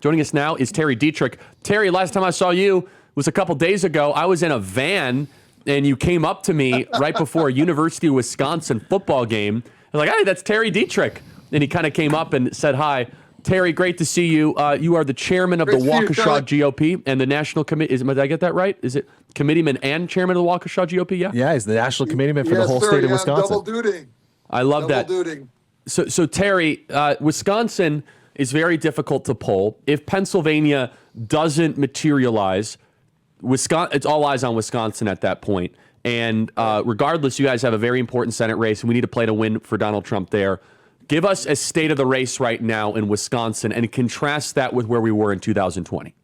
Joining us now is Terry Dittrich. Terry, last time I saw you was a couple days ago. I was in a van, and you came up to me right before a University of Wisconsin football game. I was like, hey, that's Terry Dittrich. And he kind of came up and said hi. Terry, great to see you. You are the chairman of the Waukesha GOP and the national committee. Did I get that right? Is it committeeman and chairman of the Waukesha GOP? Yeah. Yeah, he's the national committeeman for the whole state of Wisconsin. Double duty. I love that. Double duty. So Terry, Wisconsin is very difficult to poll. If Pennsylvania doesn't materialize, Wisconsin, it's all eyes on Wisconsin at that point. And regardless, you guys have a very important Senate race, and we need to play to win for Donald Trump there. Give us a state of the race right now in Wisconsin and contrast that with where we were in 2020.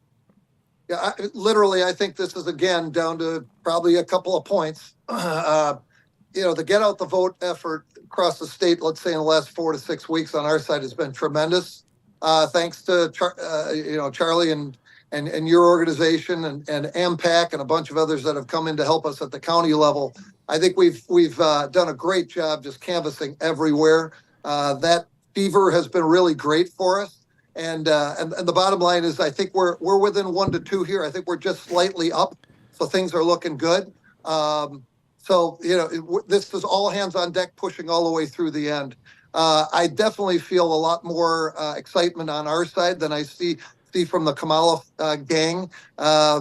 Yeah, I think this is, again, down to probably a couple of points. The get out the vote effort across the state, let's say in the last 4 to 6 weeks on our side, has been tremendous. Thanks to Charlie and your organization and AMPAC and a bunch of others that have come in to help us at the county level. I think we've done a great job just canvassing everywhere. That fever has been really great for us. And the bottom line is, I think we're within 1 to 2 here. I think we're just slightly up, so things are looking good. This is all hands on deck, pushing all the way through the end. I definitely feel a lot more excitement on our side than I see from the Kamala gang.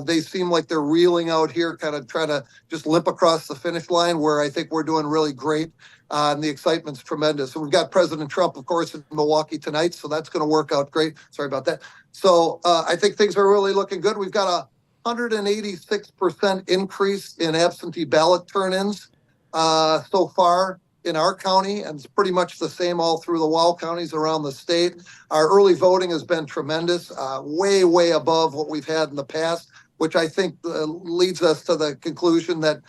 They seem like they're reeling out here, kind of trying to just limp across the finish line, where I think we're doing really great. And the excitement's tremendous. So we've got President Trump, of course, in Milwaukee tonight, so that's going to work out great. Sorry about that. So I think things are really looking good. We've got a 186% increase in absentee ballot turn-ins so far in our county, and it's pretty much the same all through the WOW counties around the state. Our early voting has been tremendous, way, way above what we've had in the past, which I think leads us to the conclusion that,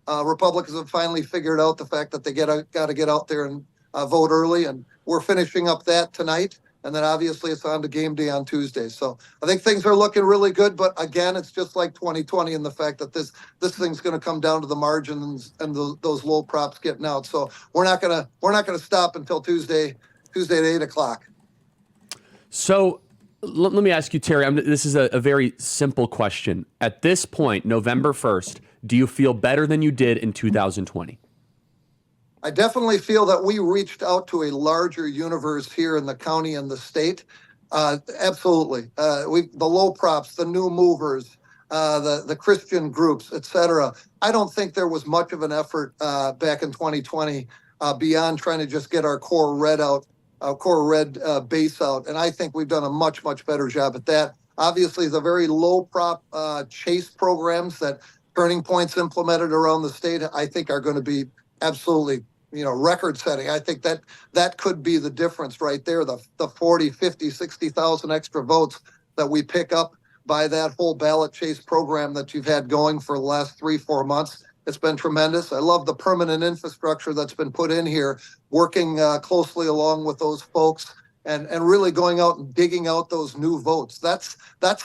Republicans have finally figured out the fact that they got to get out there and vote early, and we're finishing up that tonight. And then obviously it's on to game day on Tuesday. So I think things are looking really good. But again, it's just like 2020 in the fact that this thing's going to come down to the margins and those low props getting out. So we're not gonna stop until Tuesday at 8:00. So let me ask you, Terry. This is a very simple question. At this point, November 1st, do you feel better than you did in 2020? I definitely feel that we reached out to a larger universe here in the county and the state. Absolutely. The low props, the new movers, the Christian groups, et cetera. I don't think there was much of an effort back in 2020 beyond trying to just get our core red base out. And I think we've done a much, much better job at that. Obviously, the very low prop chase programs that Turning Point's implemented around the state, I think are going to be absolutely, record setting. I think that could be the difference right there. The 40, 50, 60,000 extra votes that we pick up by that whole ballot chase program that you've had going for the last 3-4 months. It's been tremendous. I love the permanent infrastructure that's been put in here, working closely along with those folks and really going out and digging out those new votes. That's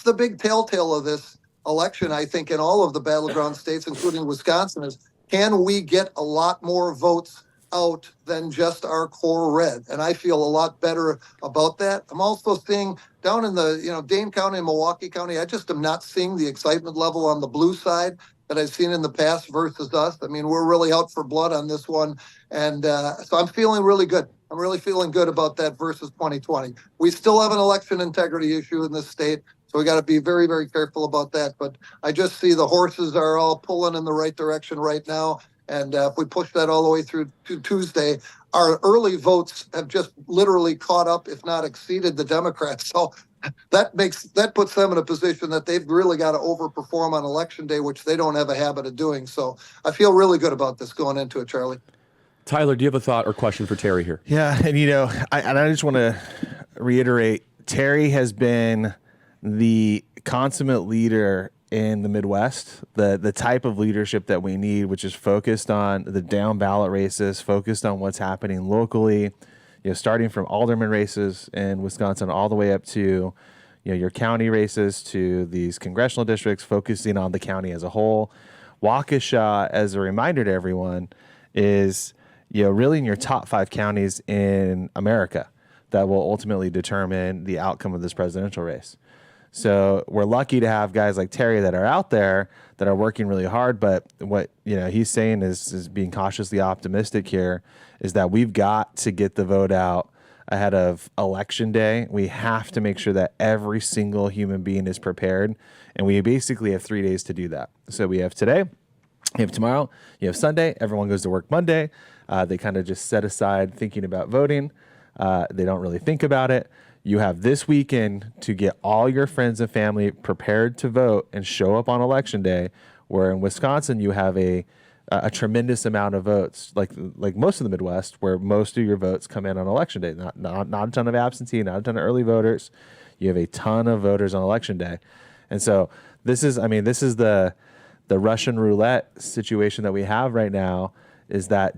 the big telltale of this election, I think, in all of the battleground states, including Wisconsin, is can we get a lot more votes out than just our core red? And I feel a lot better about that. I'm also seeing down in the, Dane County and Milwaukee County, I just am not seeing the excitement level on the blue side that I've seen in the past versus us. I mean, we're really out for blood on this one. And so I'm feeling really good. I'm really feeling good about that versus 2020. We still have an election integrity issue in this state. So we got to be very, very careful about that. But I just see the horses are all pulling in the right direction right now. And if we push that all the way through to Tuesday, our early votes have just literally caught up, if not exceeded, the Democrats. So that puts them in a position that they've really got to overperform on Election Day, which they don't have a habit of doing. So I feel really good about this going into it, Charlie. Tyler, do you have a thought or question for Terry here? Yeah, and I just want to reiterate, Terry has been the consummate leader in the Midwest, the type of leadership that we need, which is focused on the down ballot races, focused on what's happening locally, starting from alderman races in Wisconsin all the way up to, your county races to these congressional districts, focusing on the county as a whole. Waukesha, as a reminder to everyone, is really in your top 5 counties in America. that will ultimately determine the outcome of this presidential race. So we're lucky to have guys like Terry that are out there that are working really hard. But what he's saying is being cautiously optimistic here is that we've got to get the vote out ahead of election day. We have to make sure that every single human being is prepared, and we basically have 3 days to do that. So we have today, you have tomorrow, you have Sunday. Everyone goes to work Monday. They kind of just set aside thinking about voting. They don't really think about it. You have this weekend to get all your friends and family prepared to vote and show up on election day, where in Wisconsin you have a tremendous amount of votes, like most of the Midwest, where most of your votes come in on election day. Not a ton of absentee, not a ton of early voters. You have a ton of voters on election day. And so this is the Russian roulette situation that we have right now. Is our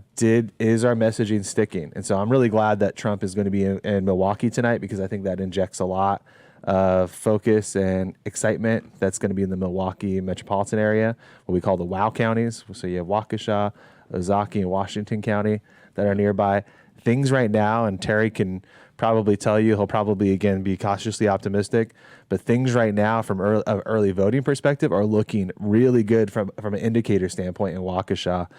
messaging sticking? And so I'm really glad that Trump is going to be in Milwaukee tonight, because I think that injects a lot of focus and excitement that's going to be in the Milwaukee metropolitan area, what we call the WOW counties. So you have Waukesha, Ozaukee, and Washington County that are nearby. Things right now, and Terry can probably tell you, he'll probably again be cautiously optimistic, but things right now from early voting perspective are looking really good from an indicator standpoint in Waukesha.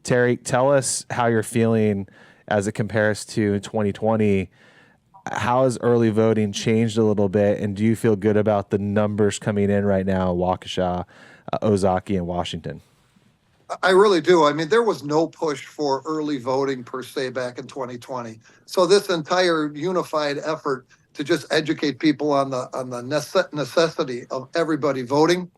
Terry, tell us how you're feeling as it compares to 2020. How has early voting changed a little bit, and do you feel good about the numbers coming in right now in Waukesha, Ozaukee, and Washington? I really do. I mean, there was no push for early voting per se back in 2020. So this entire unified effort to just educate people on the necessity of everybody voting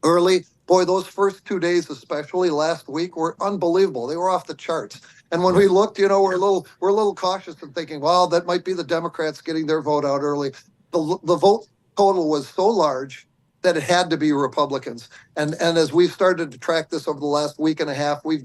early. Boy, those first 2 days, especially last week, were unbelievable. They were off the charts. And when we looked, we're a little cautious in thinking, well, that might be the Democrats getting their vote out early. The vote total was so large that it had to be Republicans. And as we've started to track this over the last week and a half, we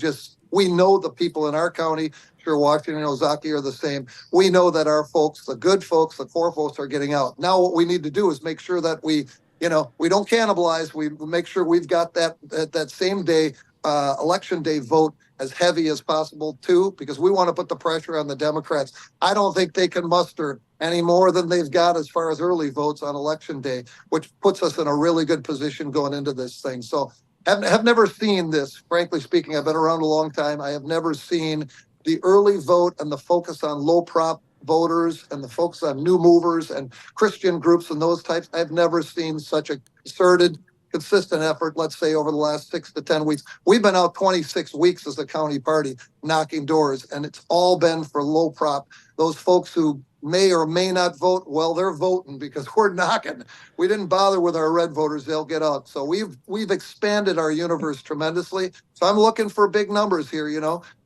know the people in our county, sure, Washington and Ozaukee are the same. We know that our folks, the good folks, the core folks, are getting out. Now what we need to do is make sure that we don't cannibalize. We make sure we've got that same day, election day vote as heavy as possible too, because we want to put the pressure on the Democrats. I don't think they can muster any more than they've got as far as early votes on election day, which puts us in a really good position going into this thing. So have never seen this, frankly speaking. I've been around a long time. I have never seen the early vote and the focus on low prop voters and the focus on new movers and Christian groups and those types. I've never seen such a concerted, consistent effort, let's say, over the last 6 to 10 weeks. We've been out 26 weeks as a county party knocking doors, and it's all been for low prop. Those folks who may or may not vote, well, they're voting because we're knocking. We didn't bother with our red voters. They'll get out. So we've expanded our universe tremendously. So I'm looking for big numbers here.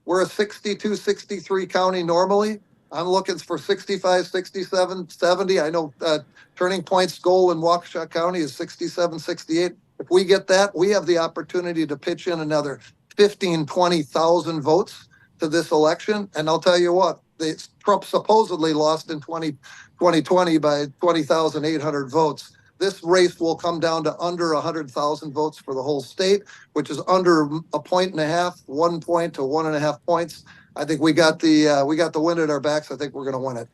We're a 62, 63 county normally. I'm looking for 65, 67, 70. I know Turning Point's goal in Waukesha County is 67, 68. If we get that, we have the opportunity to pitch in another 15, 20,000 votes to this election. And I'll tell you what, Trump supposedly lost in 2020 by 20,800 votes. This race will come down to under 100,000 votes for the whole state, which is under a point and a half, 1 point to 1.5 points. I think we got the wind at our backs. I think we're going to win it.